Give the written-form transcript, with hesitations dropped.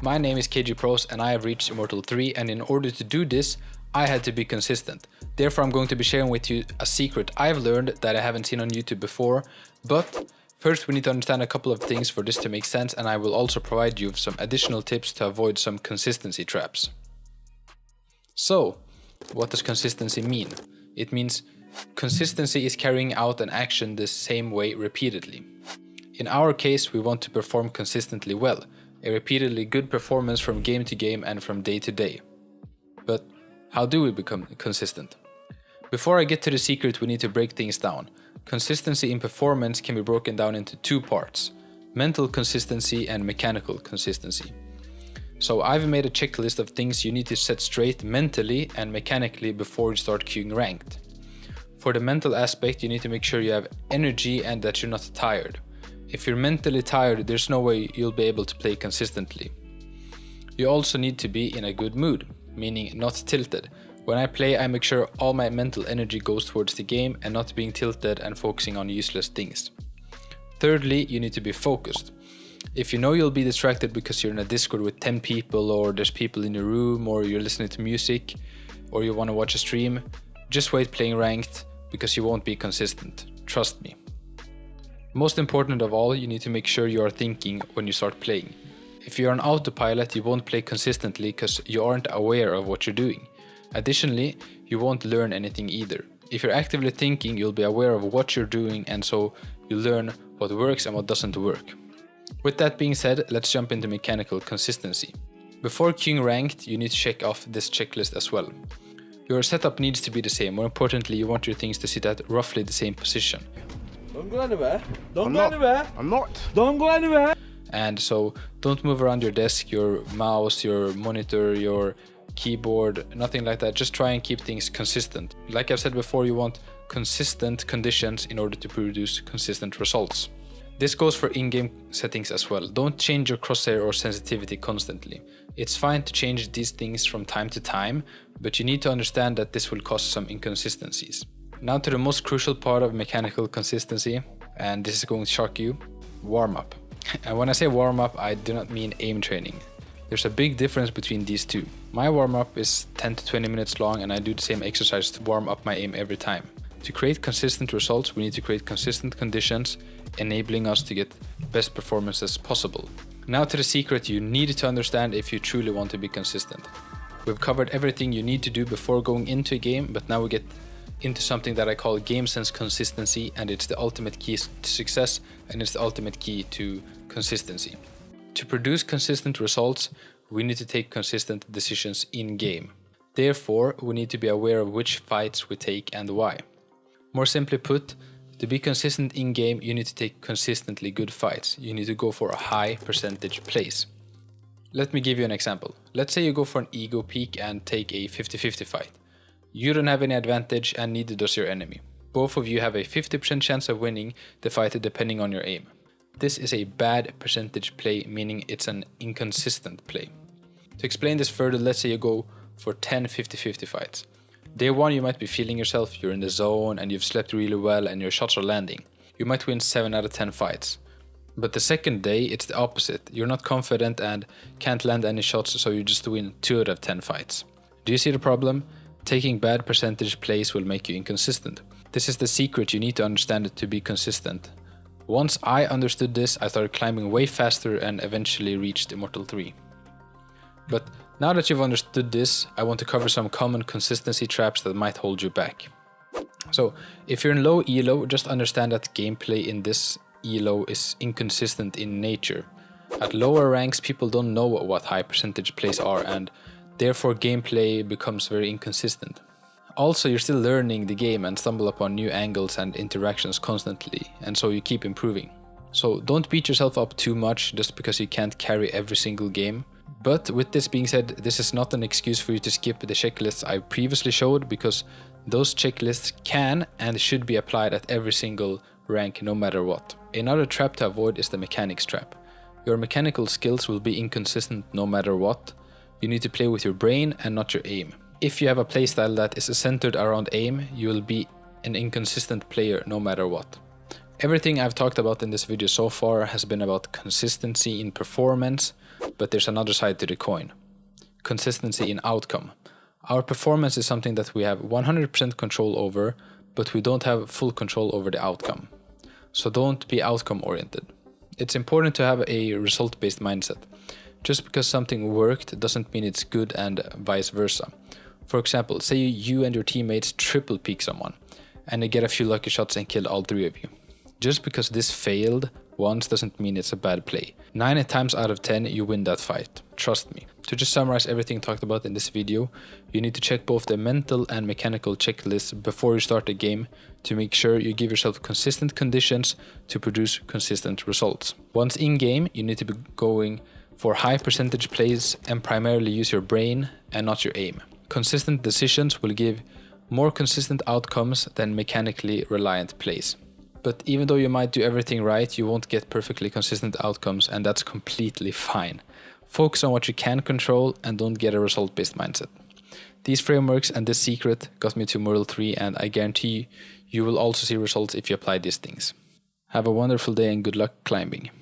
My name is KGPros and I have reached Immortal 3, and in order to do this, I had to be consistent. Therefore, I'm going to be sharing with you a secret I've learned that I haven't seen on YouTube before, but first we need to understand a couple of things for this to make sense, and I will also provide you with some additional tips to avoid some consistency traps. So, what does consistency mean? It means consistency is carrying out an action the same way repeatedly. In our case, we want to perform consistently well, a repeatedly good performance from game to game and from day to day. But how do we become consistent? Before I get to the secret, we need to break things down. Consistency in performance can be broken down into two parts: mental consistency and mechanical consistency. So I've made a checklist of things you need to set straight mentally and mechanically before you start queuing ranked. For the mental aspect, you need to make sure you have energy and that you're not tired. If you're mentally tired, there's no way you'll be able to play consistently. You also need to be in a good mood, meaning not tilted. When I play, I make sure all my mental energy goes towards the game and not being tilted and focusing on useless things. Thirdly, you need to be focused. If you know you'll be distracted because you're in a Discord with 10 people, or there's people in your room, or you're listening to music, or you want to watch a stream, just wait playing ranked because you won't be consistent. Trust me. Most important of all, you need to make sure you are thinking when you start playing. If you're on autopilot, you won't play consistently because you aren't aware of what you're doing. Additionally, you won't learn anything either. If you're actively thinking, you'll be aware of what you're doing, and so you learn what works and what doesn't work. With that being said, let's jump into mechanical consistency. Before queuing ranked, you need to check off this checklist as well. Your setup needs to be the same. More importantly, you want your things to sit at roughly the same position. Don't go anywhere. Don't go anywhere. I'm not. Don't go anywhere. And so don't move around your desk, your mouse, your monitor, your keyboard, nothing like that. Just try and keep things consistent. Like I've said before, you want consistent conditions in order to produce consistent results. This goes for in-game settings as well. Don't change your crosshair or sensitivity constantly. It's fine to change these things from time to time, but you need to understand that this will cause some inconsistencies. Now to the most crucial part of mechanical consistency, and this is going to shock you: warm-up. And when I say warm-up, I do not mean aim training. There's a big difference between these two. My warm-up is 10 to 20 minutes long, and I do the same exercise to warm up my aim every time. To create consistent results, we need to create consistent conditions, enabling us to get best performances possible. Now to the secret you need to understand if you truly want to be consistent. We've covered everything you need to do before going into a game, but now we get into something that I call game sense consistency, and it's the ultimate key to success, and it's the ultimate key to consistency. To produce consistent results, we need to take consistent decisions in game. Therefore, we need to be aware of which fights we take and why. More simply put, to be consistent in game, you need to take consistently good fights. You need to go for a high percentage plays. Let me give you an example. Let's say you go for an ego peak and take a 50-50 fight. You don't have any advantage and neither does your enemy. Both of you have a 50% chance of winning the fight depending on your aim. This is a bad percentage play, meaning it's an inconsistent play. To explain this further, let's say you go for 10 50-50 fights. Day 1 you might be feeling yourself, you're in the zone and you've slept really well and your shots are landing. You might win 7 out of 10 fights. But the second day it's the opposite. You're not confident and can't land any shots, so you just win 2 out of 10 fights. Do you see the problem? Taking bad percentage plays will make you inconsistent. This is the secret you need to understand to be consistent. Once I understood this, I started climbing way faster and eventually reached Immortal 3. But now that you've understood this, I want to cover some common consistency traps that might hold you back. So, if you're in low elo, just understand that gameplay in this elo is inconsistent in nature. At lower ranks, people don't know what high percentage plays are, and therefore gameplay becomes very inconsistent. Also, you're still learning the game and stumble upon new angles and interactions constantly, and so you keep improving. So don't beat yourself up too much just because you can't carry every single game. But with this being said, this is not an excuse for you to skip the checklists I previously showed, because those checklists can and should be applied at every single rank no matter what. Another trap to avoid is the mechanics trap. Your mechanical skills will be inconsistent no matter what. You need to play with your brain and not your aim. If you have a playstyle that is centered around aim, you will be an inconsistent player no matter what. Everything I've talked about in this video so far has been about consistency in performance, But there's another side to the coin. Consistency in outcome. Our performance is something that we have 100% control over, but we don't have full control over the outcome. So don't be outcome oriented. It's important to have a result-based mindset. Just because something worked doesn't mean it's good and vice versa. For example, say you and your teammates triple peek someone and they get a few lucky shots and kill all 3 of you. Just because this failed once doesn't mean it's a bad play. 9 times out of 10 you win that fight. Trust me. To just summarize everything talked about in this video, you need to check both the mental and mechanical checklists before you start the game to make sure you give yourself consistent conditions to produce consistent results. Once in game, you need to be going for high percentage plays and primarily use your brain and not your aim. Consistent decisions will give more consistent outcomes than mechanically reliant plays. But even though you might do everything right, you won't get perfectly consistent outcomes, and that's completely fine. Focus on what you can control and don't get a result-based mindset. These frameworks and this secret got me to Moral 3, and I guarantee you will also see results if you apply these things. Have a wonderful day and good luck climbing.